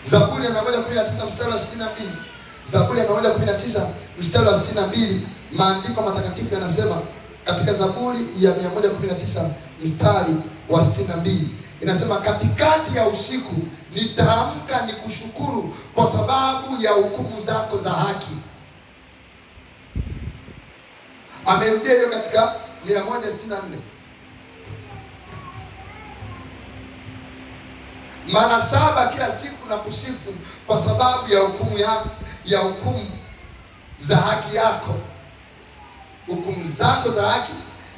Zaburi ya 119 mstari wa 62. Zaburi ya 119 mstari wa 62, maandiko matakatifu yanasema katika Zaburi ya 119 mstari wa 62, inasema katikati ya usiku nitaamka nikushukuru kwa sababu ya hukumu zako za haki. Amerudia hiyo katika 164. Mara 7 kila siku na kusifu kwa sababu ya hukumu yako, ya hukumu za haki yako. Hukumu zako za haki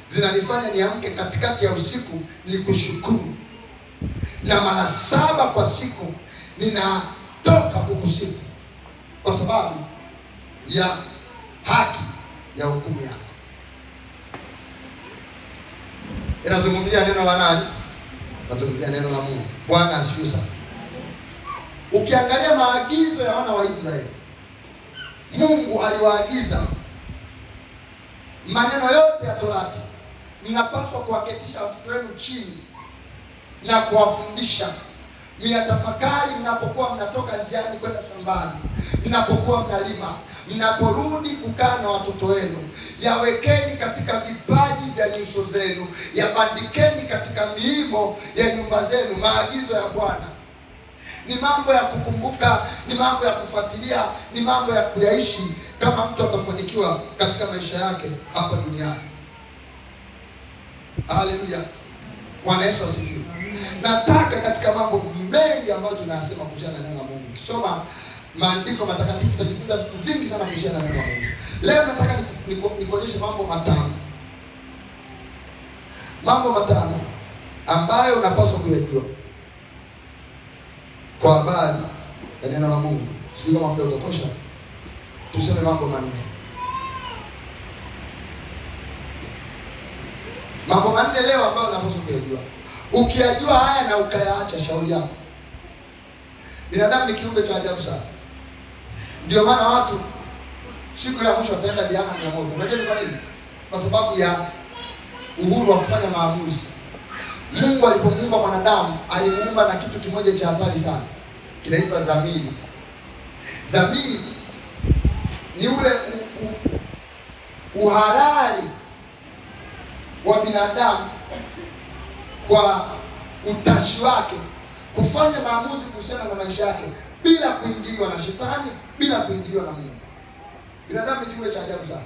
zinanifanya niamke katikati ya usiku nikushukuru, na mara 7 kwa siku ninatoka kukusifu kwa sababu ya haki ya hukumu yako. Inazungumzia neno la nani? Nazungumzia neno la Mungu. Bwana asifiwe sana. Ukiangalia maagizo ya wana wa Israeli, Mungu aliwaagiza maneno yote ya Torati. Mnapaswa kuwaketisha watoto wenu chini na kuwafundisha, miyatafakari mnapokuwa mnatoka njiani kwenda shambani, mnapokuwa mnalima, mnaporudi kukaa na watoto wenu. Yawekeni katika vipaji vya nyuso zenu, yabandikeni katika miimo ya nyumba zenu. Maagizo ya Bwana ni mambo ya kukumbuka, ni mambo ya kufuatilia, ni mambo ya kuyaishi kama mtu atafanikiwa katika maisha yake hapa duniani. Haleluya. Bwana Yesu asifiwe. Nataka katika mambo mengi ambayo tunayasema kuhusiana na neno la Mungu, ukisoma maandiko matakatifu utajifunza vitu vingi sana kuhusiana na neno la Mungu. Leo nataka nikuonyeshe mambo matano. Mambo matano ambayo unapaswa kuyajua kwa habari ya neno la Mungu. Sijui kama muda utatosha, tuseme mambo manne. Mambo manne leo ambayo unapaswa kuyajua. Ukiyajua haya na ukayaacha, shauri yako. Binadamu ni kiumbe cha ajabu sana. Ndio maana watu siku ya mwisho wataenda jehanamu ya moto. Unajua ni kwa nini? Kwa sababu ya uhuru wa kufanya maamuzi. Mungu alipomuumba mwanadamu, alimuumba na kitu kimoja cha hatari sana, kinaitwa dhamiri. Dhamiri ni ule uhalali wa binadamu kwa utashi wake kufanya maamuzi kuhusiana na maisha yake bila kuingiliwa na shetani, bila kuingiliwa na Mungu. Binadamu ni kiumbe cha ajabu sana.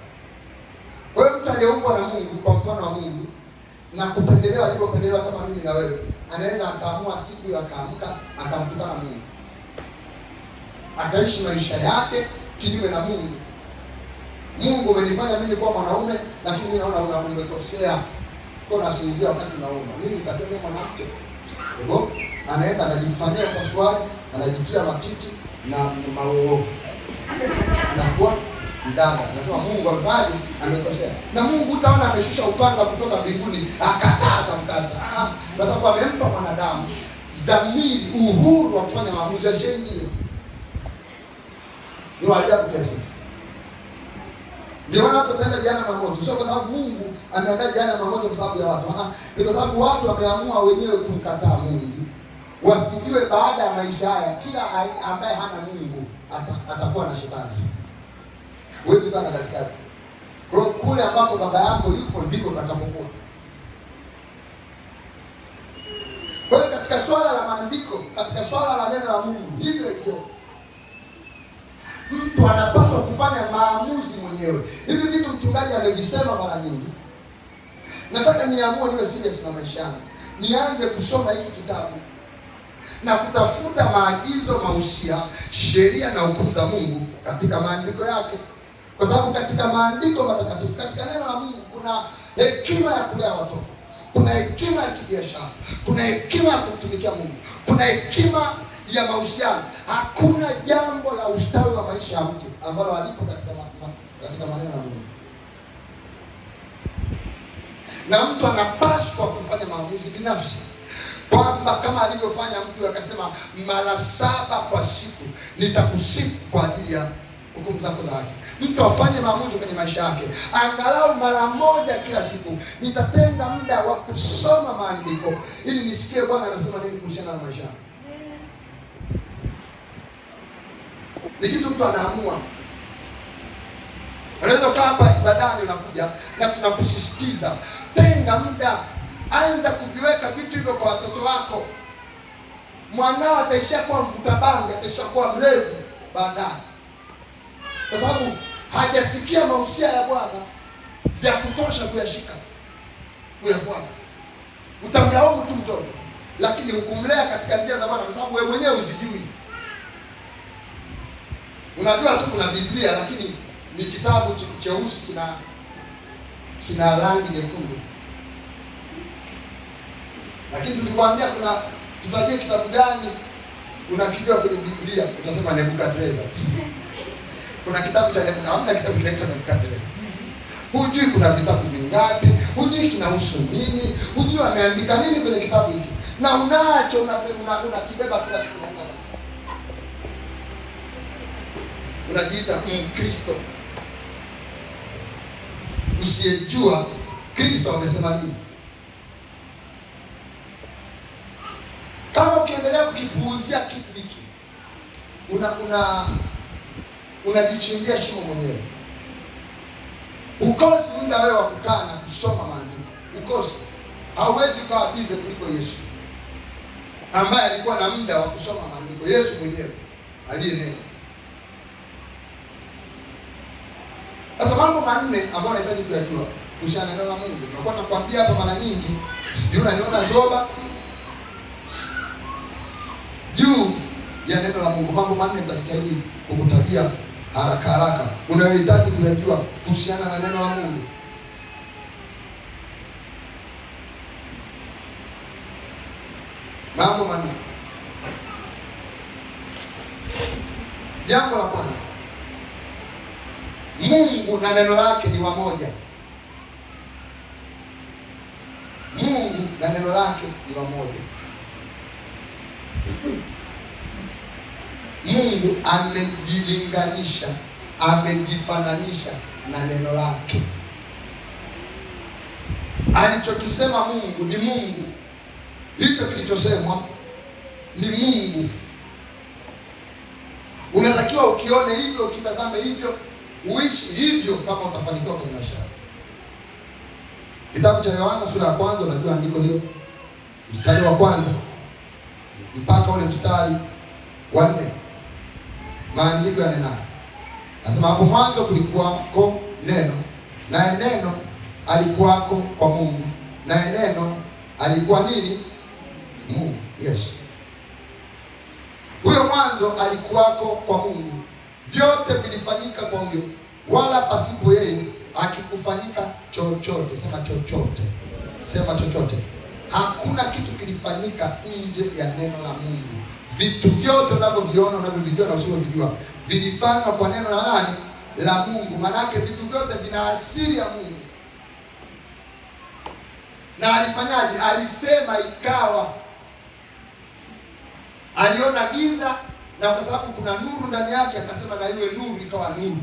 Kwa hiyo mtu aliyeumbwa na Mungu kwa mfano wa Mungu na kupendelewa alipopendelewa kama mimi na wewe, anaweza akaamua siku ya akaamka akamtukana Mungu, akaishi maisha yake kinyume na Mungu. Mungu umenifanya mimi kuwa mwanaume, lakini mimi naona umekosea. Kwa nasinzia wakati naomba. Mimi nitakuwa mwanamke. Hivyo anaenda anajifanyia upasuaji, anajitia matiti na maoo. Anakuwa mdada. Anasema Mungu amfanye amekosea. Na Mungu utaona ameshusha upanga kutoka mbinguni, akataa akamkata. Kwa sababu amempa mwanadamu dhamiri, uhuru wa kufanya maamuzi yasiyoingiliwa. Ni ajabu kiasi. Ndio maana watu wataenda jehanamu ya moto. Sio kwa sababu Mungu ameandaa jehanamu ya moto kwa sababu ya watu. Ni kwa sababu watu wameamua wenyewe kumkataa Mungu. Wasijue baada ya maisha haya kila ambaye hana Mungu atakuwa na shetani. Wewe bana katikati. Kwa kule ambako baba yako yupo ndiko utakapokuwa. Kwa hiyo katika swala la maandiko, katika swala la neno la Mungu, hivyo hivyo mtu anapaswa kufanya maamuzi mwenyewe. Hivi vitu mchungaji amevisema mara nyingi. Nataka niamue niwe serious na maisha yangu. Nianze kusoma hiki kitabu na kutafuta maagizo, mahusia, sheria na hukumu za Mungu katika maandiko yake. Kwa sababu katika maandiko matakatifu, katika neno la Mungu kuna hekima ya kulea watoto, kuna hekima ya kibiashara, kuna hekima ya kumtumikia Mungu, kuna hekima ya mahusiano. Hakuna jambo la ustawi wa maisha ya mtu ambalo halipo katika maneno ya Mungu. Na mtu anapaswa kufanya maamuzi binafsi, kwamba kama alivyofanya mtu akasema mara 7 kwa siku nitakusifu kwa ajili ya hukumu zako za haki. Mtu afanye maamuzi kwenye maisha yake, angalau mara moja kila siku, nitatenga muda wa kusoma maandiko ili nisikie Bwana anasema nini kuhusiana na maisha yangu. Ni kitu mtu anaamua. Unaweza kaa hapa ibadani, unakuja na tunakusisitiza tenga muda, anza kuviweka vitu hivyo kwa watoto wako. Mwanao ataishia kuwa mvuta bangi, ataishia kuwa mlevi baadaye, kwa sababu hajasikia mahusia ya Bwana vya kutosha kuyashika, kuyafuata. Utamlaumu tu mtoto, lakini hukumlea katika njia za Bwana, kwa sababu wewe mwenyewe uzijui. Unajua tu kuna Biblia, lakini ni kitabu cheusi kina rangi nyekundu. Lakini tukikwambia tutajie kitabu gani unakijua kwenye Biblia, utasema Nebukadnezar. Kuna kitabu cha Nebukadnezar, hamna kitabu kinaitwa Nebukadnezar. Hujui kuna vitabu vingapi, hujui kinahusu nini, hujui ameandika nini kwenye kitabu hiki. Na unacho unakibeba kila siku na kanisa. Unajiita Mkristo usiyejua Kristo amesema nini. Kama ukiendelea kukipuuzia kitu hiki, unajichimbia shimo mwenyewe. Ukosi muda wewe wa kukaa na kusoma maandiko. Ukosi. Hauwezi ukawa bize kuliko Yesu, ambaye alikuwa na muda wa kusoma maandiko. Yesu mwenyewe aliyenena. Sasa mambo manne ambayo unahitaji kuyajua kuhusiana na neno la Mungu. Nakuwa nakwambia hapa mara nyingi, sijui unaniona zoba juu ya neno la Mungu. Mambo manne nitajitahidi kukutajia haraka haraka unayohitaji kuyajua kuhusiana na neno la Mungu. Mambo manne. Jambo la kwanza, Mungu na neno lake ni wamoja. Mungu na neno lake ni wamoja. Mungu amejilinganisha, amejifananisha na neno lake. Alichokisema Mungu ni Mungu. Hicho kilichosemwa ni Mungu. Unatakiwa ukione hivyo, ukitazame hivyo, uishi hivyo kama utafanikiwa kwenye maisha yako. Kitabu cha Yohana sura ya kwanza, unajua andiko hilo, mstari wa kwanza mpaka ule mstari wa 4. Maandiko yanenaje? Nasema hapo mwanzo kulikuwako neno, naye neno alikuwako kwa Mungu, naye neno alikuwa nini? Mungu. Yes. Huyo mwanzo alikuwako kwa Mungu. Vyote vilifanyika kwa huyo, wala pasipo yeye hakikufanyika chochote. Sema chochote. Sema chochote. Hakuna kitu kilifanyika nje ya neno la Mungu. Vitu vyote unavyoviona, unavyovijua na usivyovijua, vilifanywa kwa neno la nani? La Mungu. Manake vitu vyote vina asili ya Mungu. Na alifanyaje? Alisema ikawa. Aliona giza, na kwa sababu kuna nuru ndani yake akasema na iwe nuru, ikawa nuru.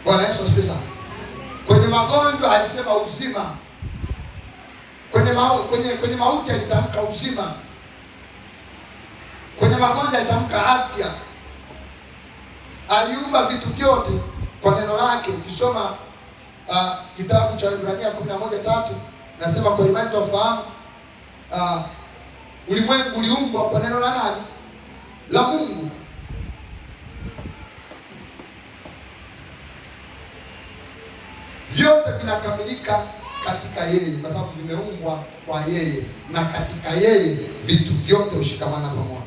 Bwana Yesu asifiwe sana. Kwenye magonjwa alisema uzima. Kwenye mauti alitamka uzima. Kwenye magonjwa alitamka afya. Aliumba vitu vyote kwa neno lake. Ukisoma kitabu cha Ibrania 11:3 nasema kwa imani tufahamu ulimwengu uliumbwa kwa neno la nani? La Mungu. Vyote vinakamilika katika yeye, kwa sababu vimeumbwa kwa yeye, na katika yeye vitu vyote hushikamana pamoja.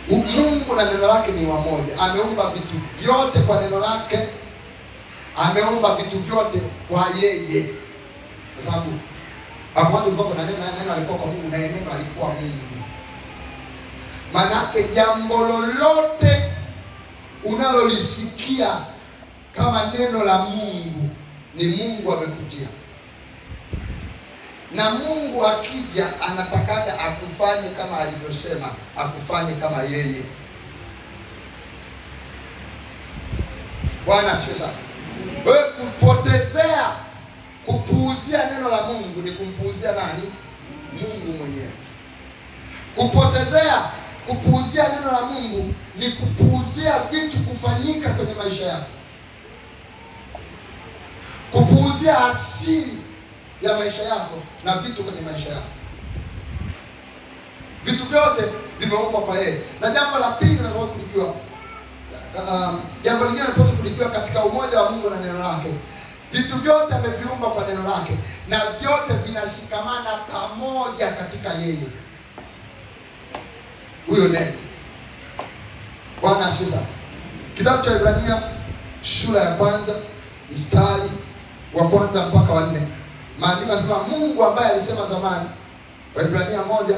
Mungu na neno lake ni wamoja. Ameumba vitu vyote kwa neno lake, ameumba vitu vyote kwa yeye, kwa sababu hapo mwanzo kulikuwa na neno alikuwa kwa Mungu, na neno alikuwa Mungu. Manake jambo lolote unalolisikia kama neno la Mungu ni Mungu amekujia. Na Mungu akija anatakaga akufanye kama alivyosema, akufanye kama yeye. Bwana asifiwe sana. Wewe kupotezea, kupuuzia neno la Mungu ni kumpuuzia nani? Mungu mwenyewe. Kupotezea, kupuuzia neno la Mungu ni kupuuzia vitu kufanyika kwenye maisha yako, kupuuzia asili ya maisha yako na vitu kwenye maisha yako. Vitu vyote vimeumbwa kwa yeye. Na jambo la pili tunataka kulijua, jambo lingine tunataka kulijua katika umoja wa Mungu na neno lake. Vitu vyote ameviumba kwa neno lake na vyote vinashikamana pamoja katika yeye. Huyo neno. Bwana asifiwe sana. Kitabu cha Ibrania sura ya 1 mstari wa 1 mpaka wa 4. Maandiko yanasema Mungu ambaye alisema zamani, Ibrania 1